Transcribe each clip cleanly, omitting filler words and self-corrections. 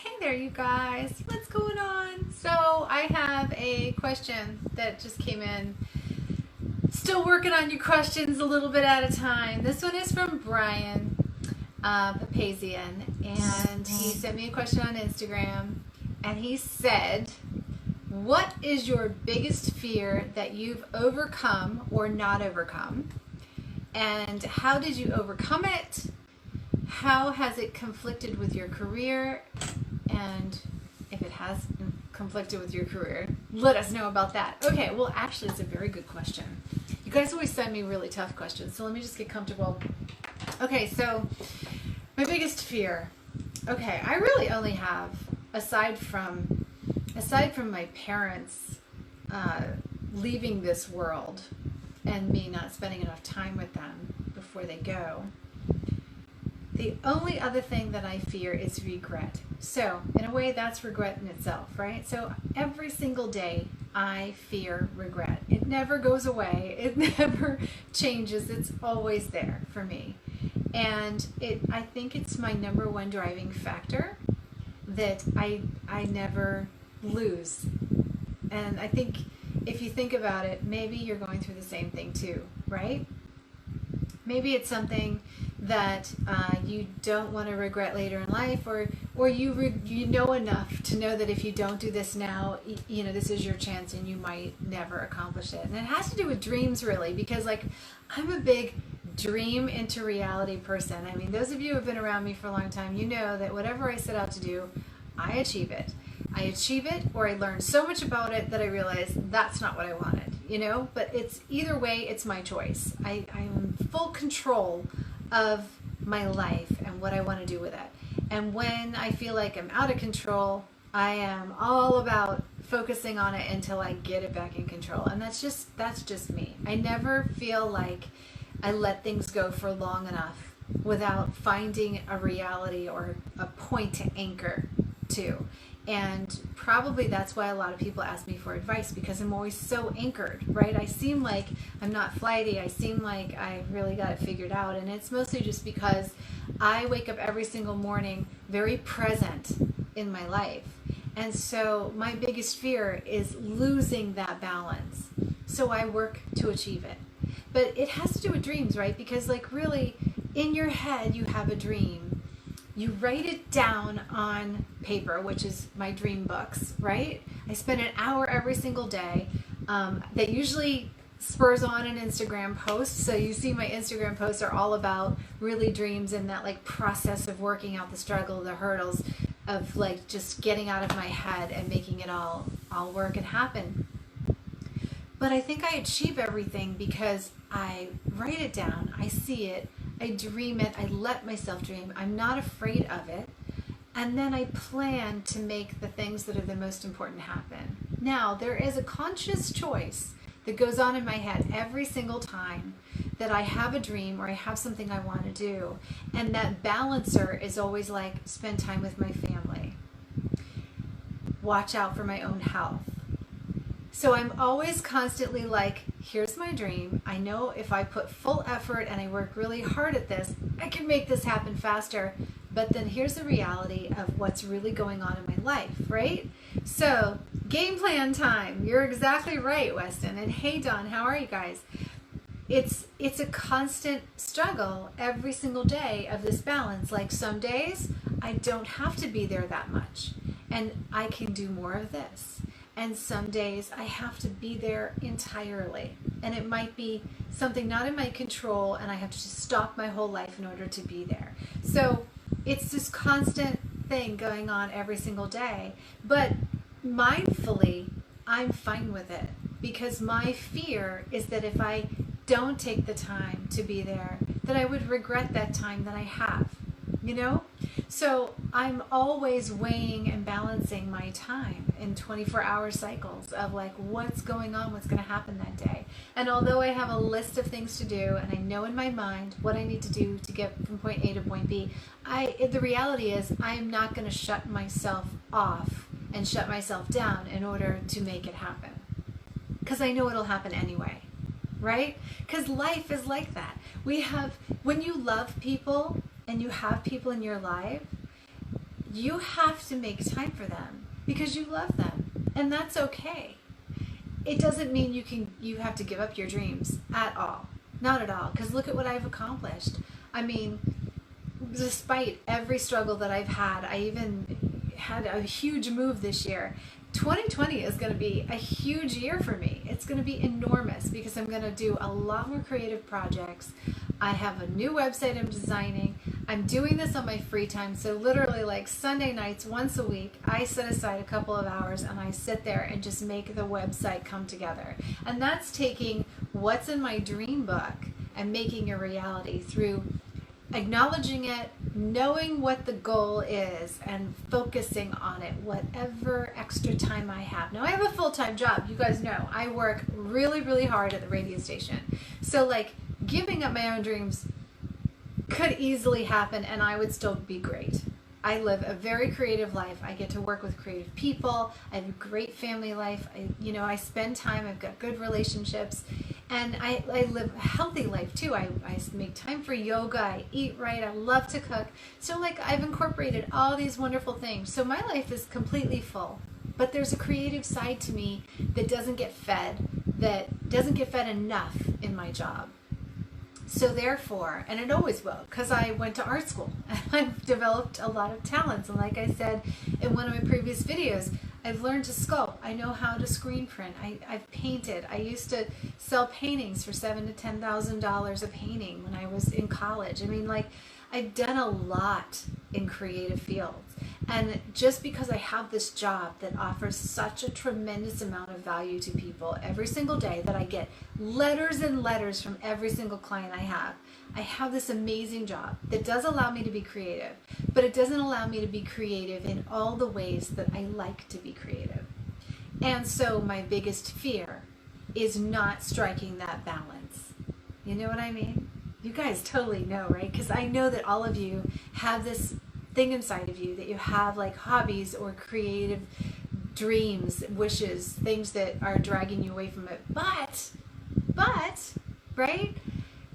Hey there, you guys. What's going on? So I have a question that just came in. Still working on your questions a little bit at a time. This one is from Brian Papazian, and he sent me a question on Instagram, and he said, what is your biggest fear that you've overcome or not overcome? And how did you overcome it? How has it conflicted with your career? And if it has conflicted with your career, let us know about that. Okay, well, actually, it's a very good question. You guys always send me really tough questions, so let me just get comfortable. Okay, so my biggest fear. Okay, I really only have, aside from my parents leaving this world and me not spending enough time with them before they go, the only other thing that I fear is regret. So, in a way, that's regret in itself, right? So, every single day, I fear regret. It never goes away. It never changes. It's always there for me. And I think it's my number one driving factor that I never lose. And I think if you think about it, maybe you're going through the same thing too, right? Maybe it's something that you don't want to regret later in life, or you know enough to know that if you don't do this now, this is your chance and you might never accomplish it. And it has to do with dreams, really, because I'm a big dream into reality person. I mean, those of you who have been around me for a long time, you know that whatever I set out to do, I achieve it. I achieve it, or I learn so much about it that I realize that's not what I wanted, but it's either way, it's my choice. I'm in full control of my life and what I want to do with it. And when I feel like I'm out of control, I am all about focusing on it until I get it back in control. And that's just me. I never feel like I let things go for long enough without finding a reality or a point to anchor to. And probably that's why a lot of people ask me for advice, because I'm always so anchored, right? I seem like I'm not flighty. I seem like I really got it figured out. And it's mostly just because I wake up every single morning very present in my life. And so my biggest fear is losing that balance. So I work to achieve it. But it has to do with dreams, right? Because really in your head, you have a dream. You write it down on paper, which is my dream books, right? I spend an hour every single day. That usually spurs on an Instagram post. So you see my Instagram posts are all about really dreams and that process of working out the struggle, the hurdles of just getting out of my head and making it all work and happen. But I think I achieve everything because I write it down, I see it, I dream it, I let myself dream, I'm not afraid of it, and then I plan to make the things that are the most important happen. Now, there is a conscious choice that goes on in my head every single time that I have a dream or I have something I want to do, and that balancer is always spend time with my family, watch out for my own health. So I'm always constantly here's my dream. I know if I put full effort and I work really hard at this, I can make this happen faster. But then here's the reality of what's really going on in my life, right? So game plan time. You're exactly right, Weston. And hey, Don, how are you guys? It's a constant struggle every single day of this balance. Some days I don't have to be there that much and I can do more of this. And some days I have to be there entirely. And it might be something not in my control and I have to just stop my whole life in order to be there. So it's this constant thing going on every single day. But mindfully, I'm fine with it. Because my fear is that if I don't take the time to be there, that I would regret that time that I have. So I'm always weighing and balancing my time in 24-hour cycles of what's going on, what's going to happen that day. And although I have a list of things to do and I know in my mind what I need to do to get from point A to point B, the reality is I am not going to shut myself off and shut myself down in order to make it happen. Because I know it'll happen anyway, right? Because life is like that. When you love people and you have people in your life, you have to make time for them because you love them, and that's okay. It doesn't mean you have to give up your dreams at all. Not at all, because look at what I've accomplished. I mean, despite every struggle that I've had, I even had a huge move this year. 2020 is going to be a huge year for me. It's going to be enormous because I'm going to do a lot more creative projects. I have a new website I'm designing. I'm doing this on my free time. So literally like Sunday nights, once a week, I set aside a couple of hours and I sit there and just make the website come together. And that's taking what's in my dream book and making a reality through acknowledging it, knowing what the goal is, and focusing on it whatever extra time I have. Now I have a full-time job. You guys know I work really, really hard at the radio station. So like giving up my own dreams could easily happen and I would still be great. I live a very creative life. I get to work with creative people. I have a great family life. I spend time. I've got good relationships. And I live a healthy life too. I make time for yoga. I eat right. I love to cook. So like I've incorporated all these wonderful things. So my life is completely full. But there's a creative side to me that doesn't get fed enough in my job. So therefore, and it always will, because I went to art school and I've developed a lot of talents. And like I said in one of my previous videos, I've learned to sculpt. I know how to screen print. I've painted. I used to sell paintings for $7,000 to $10,000 a painting when I was in college. I mean, like, I've done a lot in creative fields. And just because I have this job that offers such a tremendous amount of value to people every single day, that I get letters and letters from every single client I have this amazing job that does allow me to be creative, but it doesn't allow me to be creative in all the ways that I like to be creative. And so my biggest fear is not striking that balance. You know what I mean? You guys totally know, right? Because I know that all of you have this thing inside of you, that you have like hobbies or creative dreams, wishes, things that are dragging you away from it. But, right?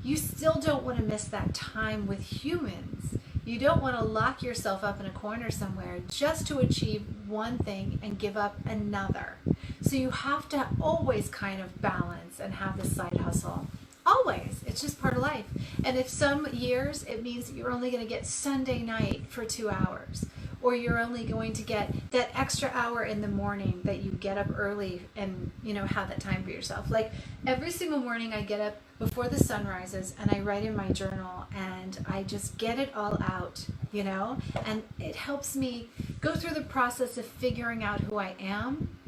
You still don't want to miss that time with humans. You don't want to lock yourself up in a corner somewhere just to achieve one thing and give up another. So you have to always kind of balance and have this side hustle. Always. It's just part of life. And if some years it means that you're only going to get Sunday night for 2 hours, or you're only going to get that extra hour in the morning that you get up early and, have that time for yourself. Like every single morning I get up before the sun rises and I write in my journal and I just get it all out, and it helps me go through the process of figuring out who I am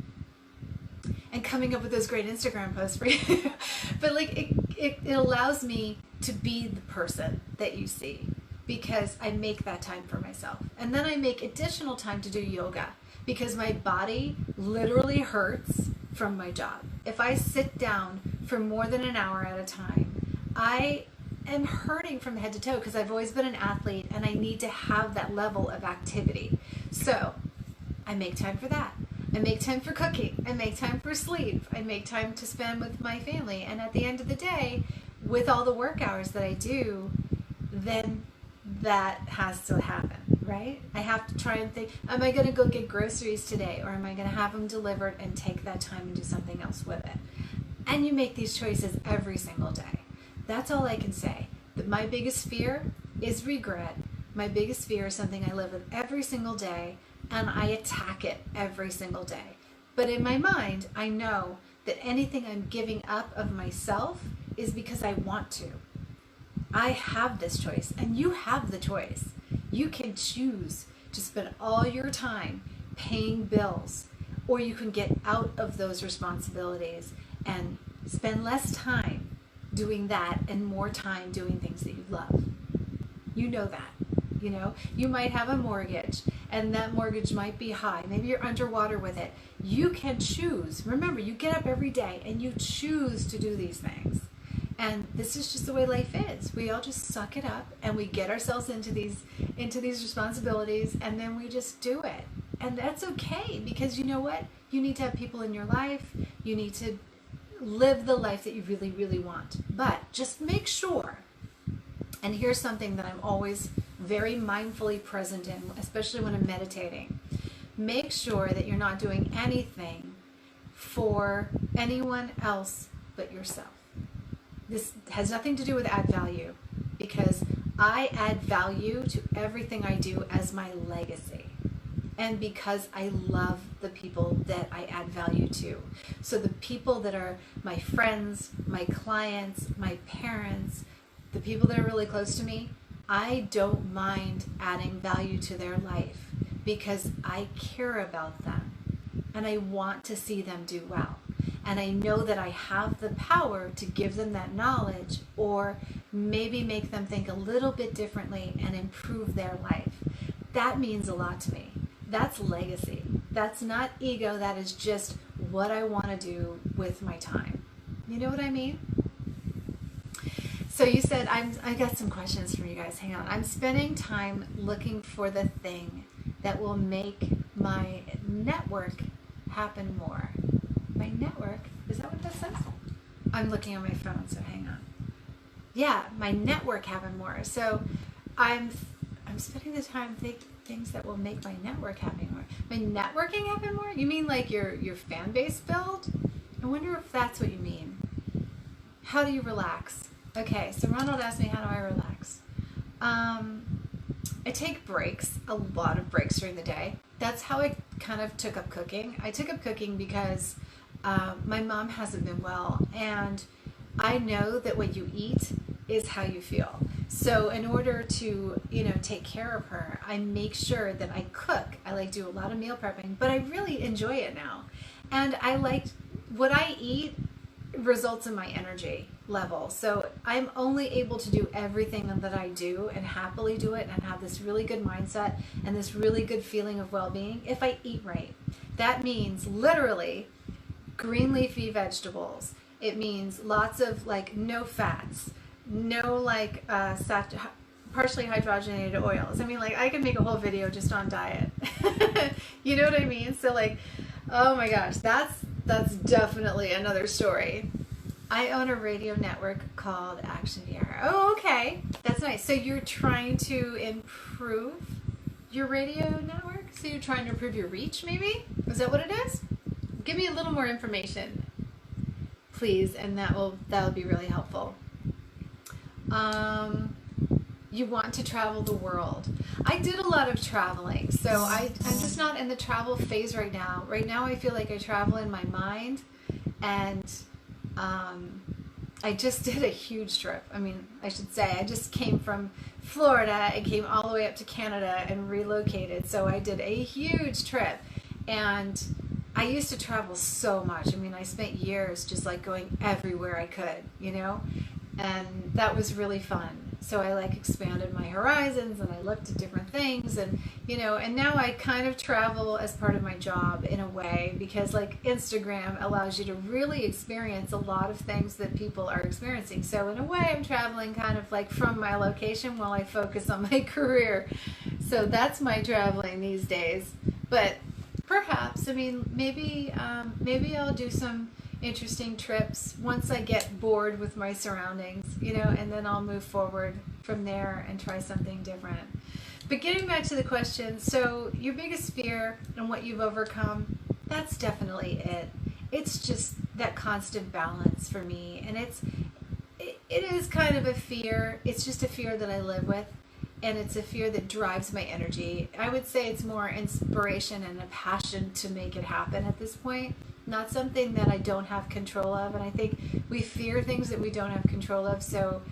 and coming up with those great Instagram posts for you. But like it allows me to be the person that you see, because I make that time for myself. And then I make additional time to do yoga because my body literally hurts from my job. If I sit down for more than an hour at a time, I am hurting from head to toe because I've always been an athlete and I need to have that level of activity. So I make time for that. I make time for cooking. I make time for sleep. I make time to spend with my family. And at the end of the day, with all the work hours that I do, then that has to happen, right? I have to try and think, am I going to go get groceries today, or am I going to have them delivered and take that time and do something else with it? And you make these choices every single day. That's all I can say. That my biggest fear is regret. My biggest fear is something I live with every single day, and I attack it every single day. But in my mind, I know that anything I'm giving up of myself is because I want to. I have this choice, and you have the choice. You can choose to spend all your time paying bills, or you can get out of those responsibilities and spend less time doing that and more time doing things that you love. You know that. You might have a mortgage, and that mortgage might be high. Maybe you're underwater with it. You can choose. Remember, you get up every day and you choose to do these things. And this is just the way life is. We all just suck it up and we get ourselves into these responsibilities, and then we just do it. And that's okay, because you know what? You need to have people in your life. You need to live the life that you really, really want. But just make sure, and here's something that I'm always very mindfully present in, especially when I'm meditating. Make sure that you're not doing anything for anyone else but yourself. This has nothing to do with add value, because I add value to everything I do as my legacy, and because I love the people that I add value to. So the people that are my friends, my clients, my parents, the people that are really close to me, I don't mind adding value to their life because I care about them and I want to see them do well. And I know that I have the power to give them that knowledge, or maybe make them think a little bit differently and improve their life. That means a lot to me. That's legacy. That's not ego. That is just what I want to do with my time. You know what I mean? So you said, I got some questions from you guys. Hang on. I'm spending time looking for the thing that will make my network happen more. My network? Is that what that says? I'm looking on my phone, so hang on. Yeah, my network happen more. So I'm spending the time thinking things that will make my network happen more. My networking happen more? You mean like your fan base build? I wonder if that's what you mean. How do you relax? Okay, so Ronald asked me, how do I relax? I take breaks, a lot of breaks during the day. That's how I kind of took up cooking. I took up cooking because my mom hasn't been well, and I know that what you eat is how you feel. So in order to, take care of her, I make sure that I cook. I like do a lot of meal prepping, but I really enjoy it now. And I like what I eat results in my energy level. So I'm only able to do everything that I do and happily do it and have this really good mindset and this really good feeling of well-being if I eat right. That means literally green leafy vegetables. It means lots of no fats, no partially hydrogenated oils. I mean, I could make a whole video just on diet. You know what I mean? So oh my gosh, that's definitely another story. I own a radio network called Action VR. Oh, okay. That's nice. So you're trying to improve your radio network? So you're trying to improve your reach, maybe? Is that what it is? Give me a little more information, please, and that will be really helpful. You want to travel the world. I did a lot of traveling, so I'm just not in the travel phase right now. Right now I feel like I travel in my mind, and I just did a huge trip. I mean, I should say, I just came from Florida and came all the way up to Canada and relocated. So I did a huge trip, and I used to travel so much. I mean, I spent years just going everywhere I could, and that was really fun. So I expanded my horizons, and I looked at different things, and and now I kind of travel as part of my job in a way, because Instagram allows you to really experience a lot of things that people are experiencing. So in a way, I'm traveling kind of from my location while I focus on my career. So that's my traveling these days. But perhaps, I mean, maybe I'll do some interesting trips once I get bored with my surroundings, and then I'll move forward from there and try something different. But getting back to the question, so your biggest fear and what you've overcome, that's definitely it. It's just that constant balance for me, and it is kind of a fear. It's just a fear that I live with, and it's a fear that drives my energy. I would say it's more inspiration and a passion to make it happen at this point. Not something that I don't have control of, and I think we fear things that we don't have control of. So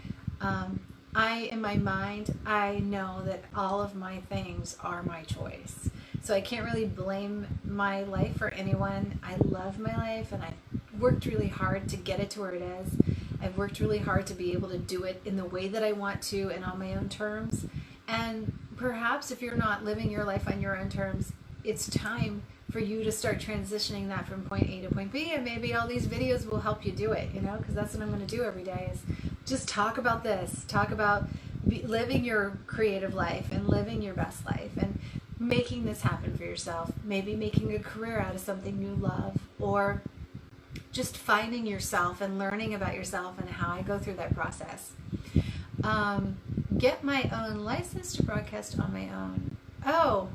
in my mind, I know that all of my things are my choice. So I can't really blame my life for anyone. I love my life, and I've worked really hard to get it to where it is. I've worked really hard to be able to do it in the way that I want to and on my own terms. And perhaps if you're not living your life on your own terms, it's time for you to start transitioning that from point A to point B, and maybe all these videos will help you do it, because that's what I'm going to do every day, is just talk about this, talk about living your creative life and living your best life and making this happen for yourself, maybe making a career out of something you love, or just finding yourself and learning about yourself and how I go through that process. Get my own license to broadcast on my own. Oh,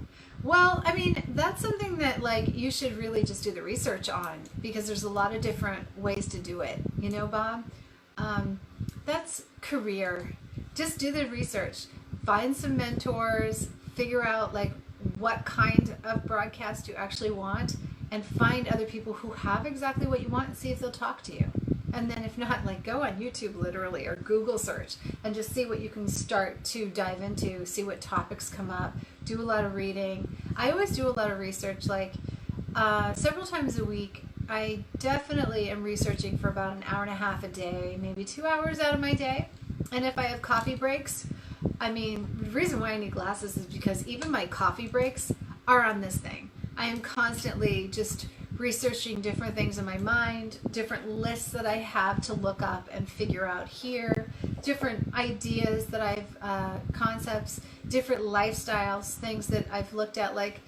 well, I mean, that's something that like you should really just do the research on, because there's a lot of different ways to do it. You know, Bob? That's career. Just do the research. Find some mentors, figure out like what kind of broadcast you actually want, and find other people who have exactly what you want and see if they'll talk to you. And then if not, like go on YouTube literally or Google search and just see what you can start to dive into, see what topics come up, do a lot of reading. I always do a lot of research, like several times a week. I definitely am researching for about an hour and a half a day, maybe 2 hours out of my day. And if I have coffee breaks, I mean, the reason why I need glasses is because even my coffee breaks are on this thing. I am constantly just researching different things in my mind, different lists that I have to look up and figure out here, different ideas that I've, concepts, different lifestyles, things that I've looked at, like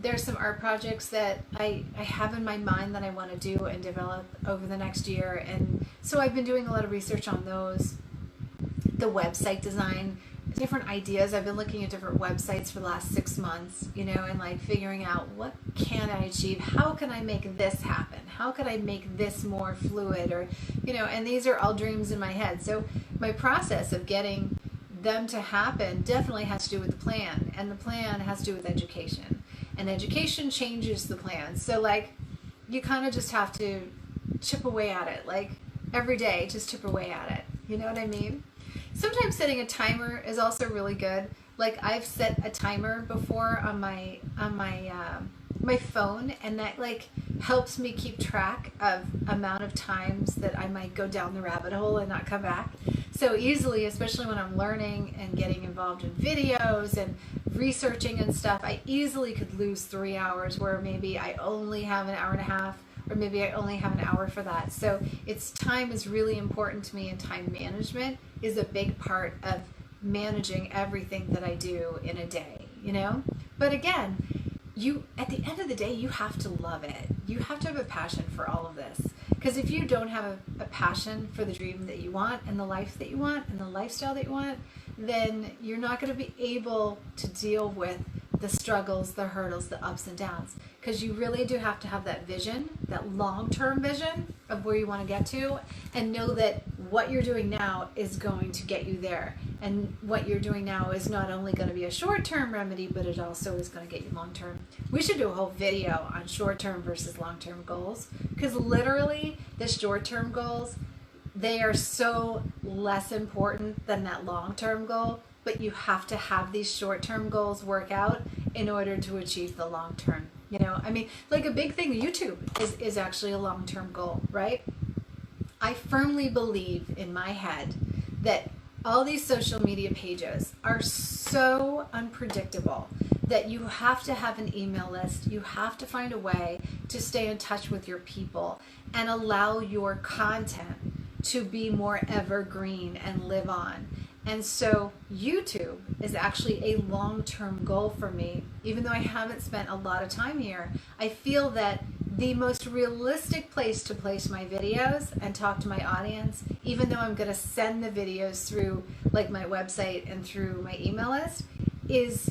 there's some art projects that I have in my mind that I want to do and develop over the next year, and so I've been doing a lot of research on those. The website design, different ideas. I've been looking at different websites for the last 6 months, you know, and like figuring out what can I achieve? How can I make this happen? How can I make this more fluid? Or, you know, and these are all dreams in my head. So my process of getting them to happen definitely has to do with the plan, and the plan has to do with education, and education changes the plan. So like you kind of just have to chip away at it, like every day, just chip away at it. You know what I mean? Sometimes setting a timer is also really good. Like I've set a timer before on my my phone, and that like helps me keep track of amount of times that I might go down the rabbit hole and not come back so easily, especially when I'm learning and getting involved in videos and researching and stuff. I easily could lose 3 hours where maybe I only have an hour and a half, or maybe I only have an hour for that. So time is really important to me, and time management is a big part of managing everything that I do in a day, you know? But again, at the end of the day, you have to love it. You have to have a passion for all of this. Because if you don't have a passion for the dream that you want, and the life that you want, and the lifestyle that you want, then you're not going to be able to deal with the struggles, the hurdles, the ups and downs. Because you really do have to have that vision, that long-term vision of where you want to get to, and know that what you're doing now is going to get you there. And what you're doing now is not only going to be a short-term remedy, but it also is going to get you long-term. We should do a whole video on short-term versus long-term goals, because literally the short-term goals, they are so less important than that long-term goal, but you have to have these short-term goals work out in order to achieve the long-term. You know, I mean, like a big thing, YouTube is actually a long-term goal, right? I firmly believe in my head that all these social media pages are so unpredictable that you have to have an email list. You have to find a way to stay in touch with your people and allow your content to be more evergreen and live on. And so YouTube is actually a long-term goal for me. Even though I haven't spent a lot of time here, I feel that the most realistic place to place my videos and talk to my audience, even though I'm going to send the videos through like my website and through my email list, is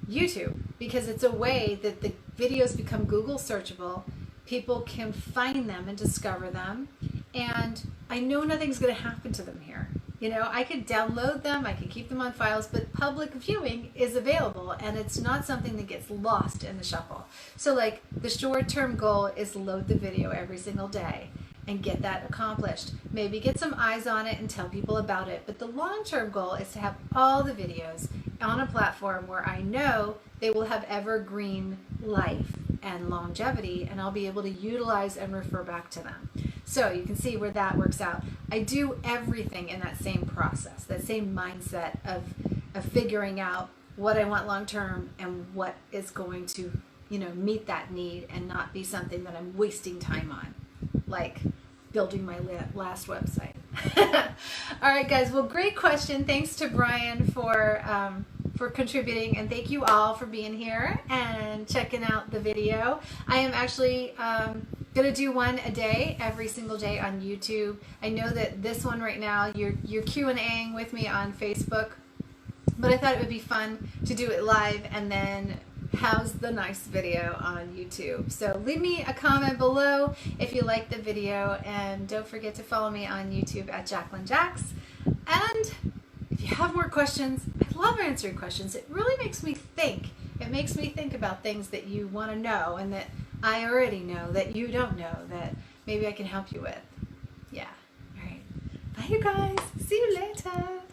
YouTube, because it's a way that the videos become Google searchable. People can find them and discover them, and I know nothing's going to happen to them here. You know, I could download them, I could keep them on files, but public viewing is available, and it's not something that gets lost in the shuffle. So like the short-term goal is load the video every single day and get that accomplished. Maybe get some eyes on it and tell people about it. But the long-term goal is to have all the videos on a platform where I know they will have evergreen life and longevity, and I'll be able to utilize and refer back to them. So you can see where that works out. I do everything in that same process, that same mindset of figuring out what I want long term and what is going to, you know, meet that need and not be something that I'm wasting time on, like building my last website. All right, guys. Well, great question. Thanks to Brian for contributing, and thank you all for being here and checking out the video. I am actually Gonna do one a day, every single day on YouTube. I know that this one right now, you're Q&Aing with me on Facebook, but I thought it would be fun to do it live and then how's the nice video on YouTube. So leave me a comment below if you like the video, and don't forget to follow me on YouTube at Jacqueline Jax. And if you have more questions, I love answering questions. It really makes me think. It makes me think about things that you want to know and that I already know that you don't know that maybe I can help you with. Yeah. All right. Bye, you guys. See you later.